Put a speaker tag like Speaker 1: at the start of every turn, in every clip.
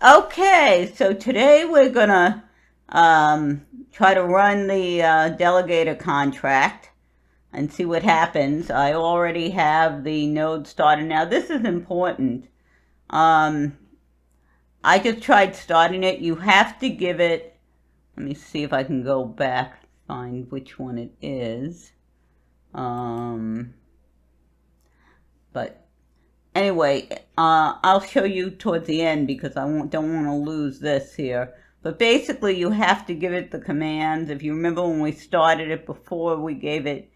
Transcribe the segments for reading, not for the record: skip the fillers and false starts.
Speaker 1: Okay, so today we're gonna try to run the delegator contract and see what happens. I already have the node started. Now this is important. Um, I just tried starting it. You have to give it, let me see if I can go back, find which one it is. But anyway, I'll show you towards the end because I don't want to lose this here. But basically, you have to give it the commands. If you remember when we started it before, we gave it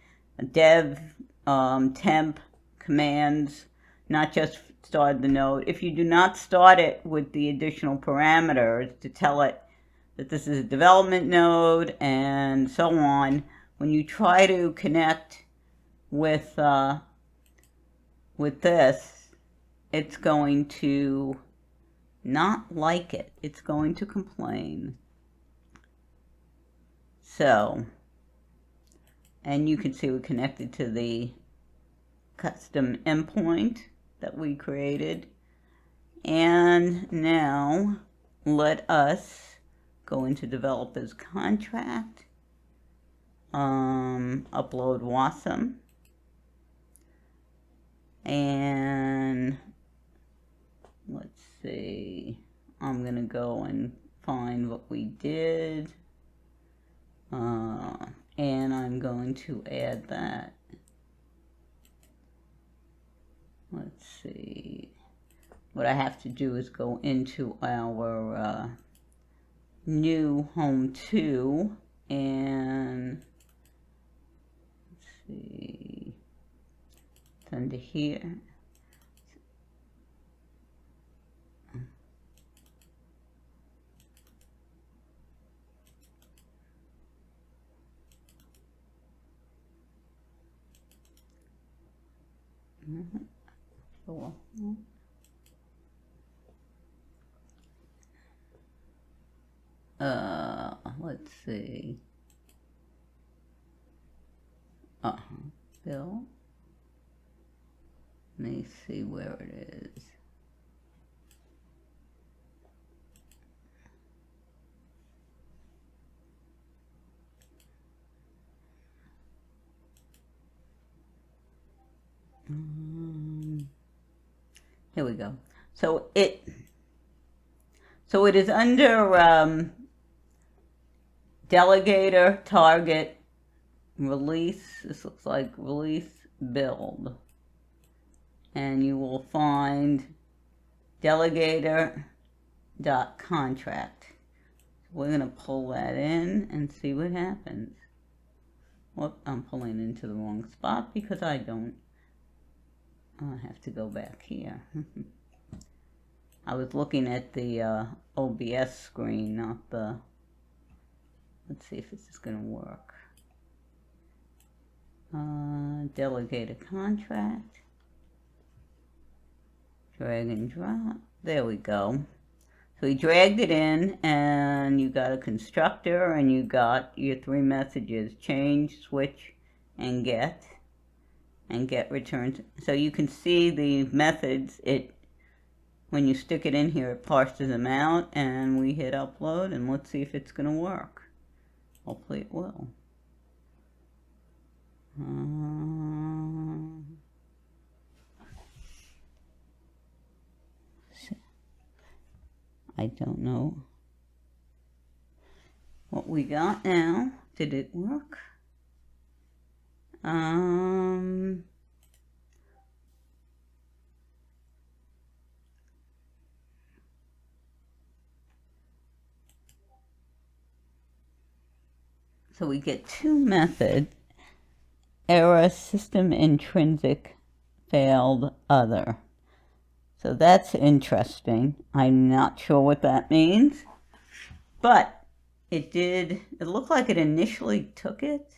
Speaker 1: dev, temp commands, not just start the node. If you do not start it with the additional parameters to tell it that this is a development node and so on, when you try to connect with this, it's going to not like it. It's going to complain. So, and you can see we're connected to the custom endpoint that we created. And now let us go into developer's contract, upload WASM, and let's see, I'm gonna go and find what we did, and I'm going to add that. Let's see, what I have to do is go into our new home 2 and let's see, it's under here. Let's see. Bill. Let me see where it is. Here we go. So it is under delegator, target, release. This looks like release build. And you will find delegator.contract. We're going to pull that in and see what happens. Whoop, I'm pulling into the wrong spot because I don't. I have to go back here. I was looking at the OBS screen, not the... Let's see if this is going to work. Delegate a contract. Drag and drop. There we go. So we dragged it in, and you got a constructor, and you got your 3 messages: change, switch, and get returns. So you can see the methods. When you stick it in here, it parses them out, and we hit upload, and let's see if it's going to work. Hopefully it will. I don't know what we got now. Did it work? So we get 2 methods: error, system intrinsic, failed, other. So that's interesting. I'm not sure what that means, but it looked like it initially took it.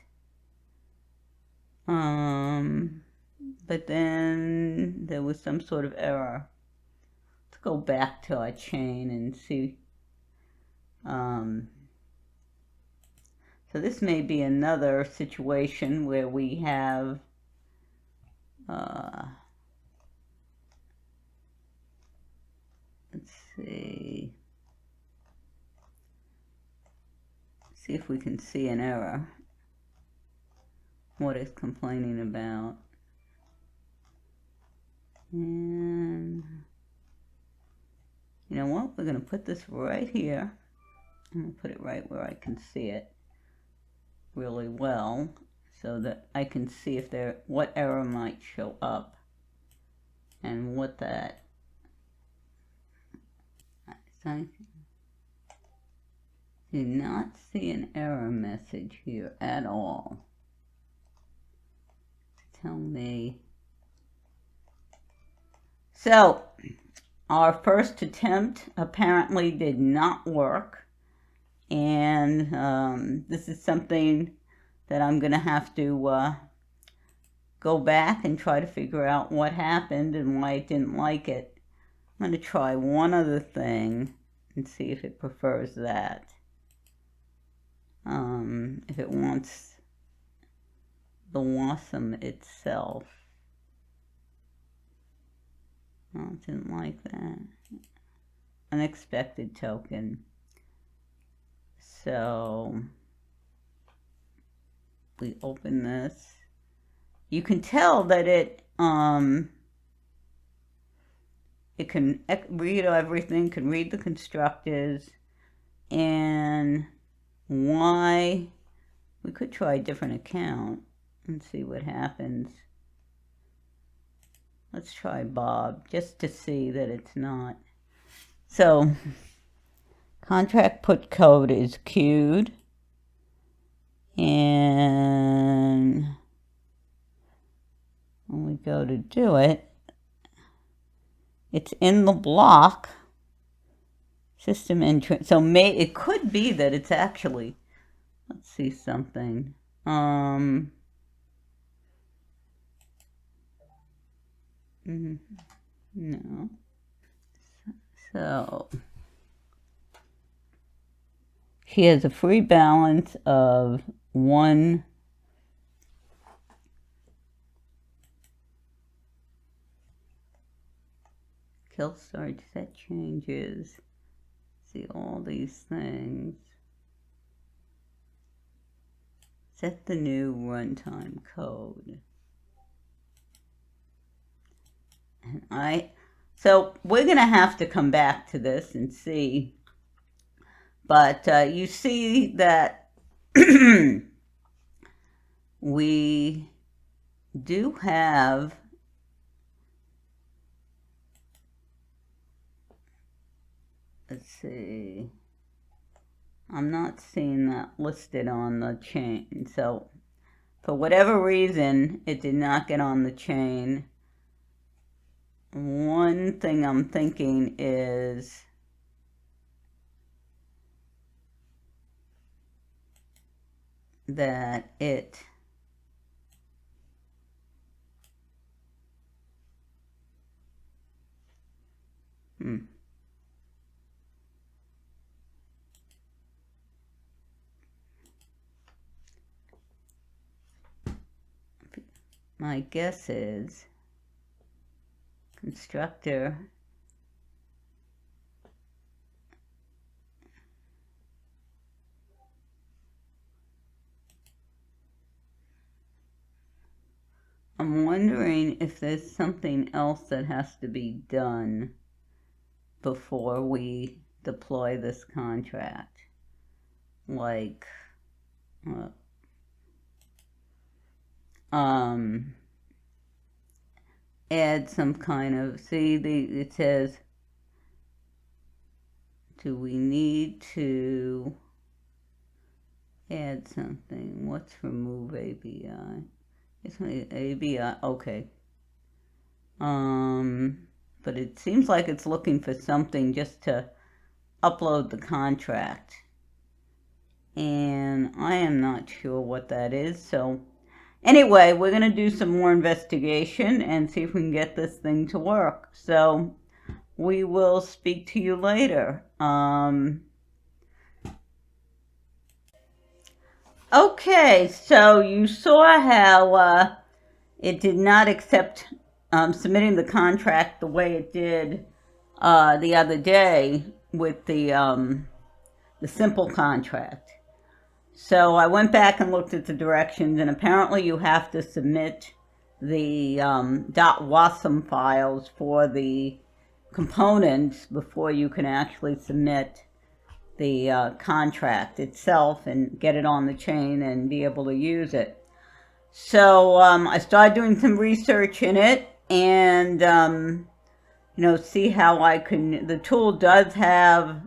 Speaker 1: But then there was some sort of error. Let's go back to our chain and see. So this may be another situation where we have let's see. see if we can see an error. What it's complaining about. And you know what? We're going to put this right here. I'm going to put it right where I can see it really well, so that I can see if what error might show up and what that. I do not see an error message here at all. Tell me. So our first attempt apparently did not work, and this is something that I'm going to have to go back and try to figure out what happened and why it didn't like it. I'm going to try one other thing and see if it prefers that. If it wants the WASM itself. Oh, it didn't like that. Unexpected token. So we open this. You can tell that it can read everything, can read the constructors, and why. We could try a different account and see what happens. Let's try Bob, just to see that it's not. So, contract put code is queued. And when we go to do it, it's in the block. System entry. So it could be that it's actually, let's see something. No. So she has a free balance of 1. Kill start set changes. See all these things. Set the new runtime code. And so we're going to have to come back to this and see. But you see that we do have let's see. I'm not seeing that listed on the chain. So for whatever reason, it did not get on the chain. One thing I'm thinking is that it my guess is constructor I'm wondering if there's something else that has to be done before we deploy this contract, like add some kind of, see, it says, do we need to add something? What's remove ABI? It's ABI, okay. But it seems like it's looking for something just to upload the contract. And I am not sure what that is, so anyway, we're going to do some more investigation and see if we can get this thing to work. So we will speak to you later. Okay, so you saw how it did not accept submitting the contract the way it did the other day with the simple contract. So I went back and looked at the directions, and apparently you have to submit the .wasm files for the components before you can actually submit the contract itself and get it on the chain and be able to use it. So I started doing some research in it, and see how I can. The tool does have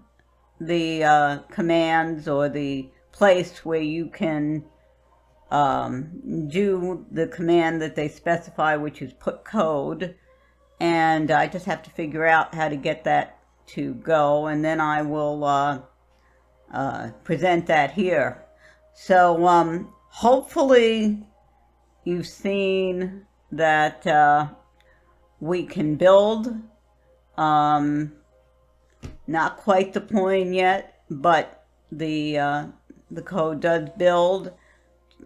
Speaker 1: the commands or the place where you can do the command that they specify, which is put code, and I just have to figure out how to get that to go, and then I will present that here. So hopefully you've seen that we can build. Not quite deploying yet, but the code does build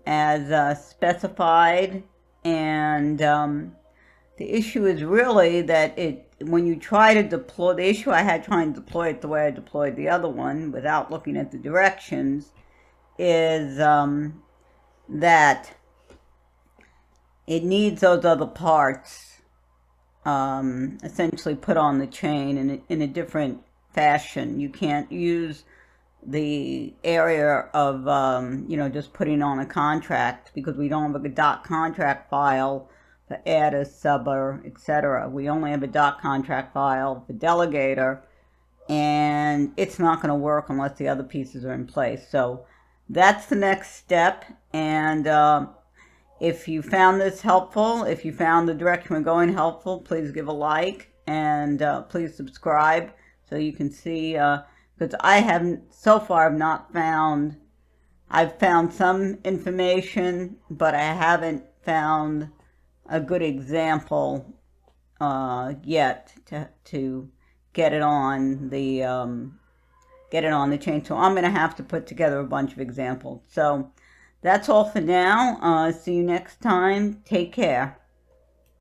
Speaker 1: as specified, and the issue is really that when you try to deploy, the issue I had trying to deploy it the way I deployed the other one without looking at the directions is that it needs those other parts essentially put on the chain in a different fashion. You can't use the area of just putting on a contract, because we don't have a .contract file for adder, subber, etc. We only have a .contract file for delegator, and it's not going to work unless the other pieces are in place. So that's the next step, and if you found this helpful, if you found the direction we're going helpful, please give a like, and please subscribe so you can see, because I haven't, so far I've not found, I've found some information, but I haven't found a good example yet to get it on the chain. So I'm going to have to put together a bunch of examples. So that's all for now. See you next time. Take care.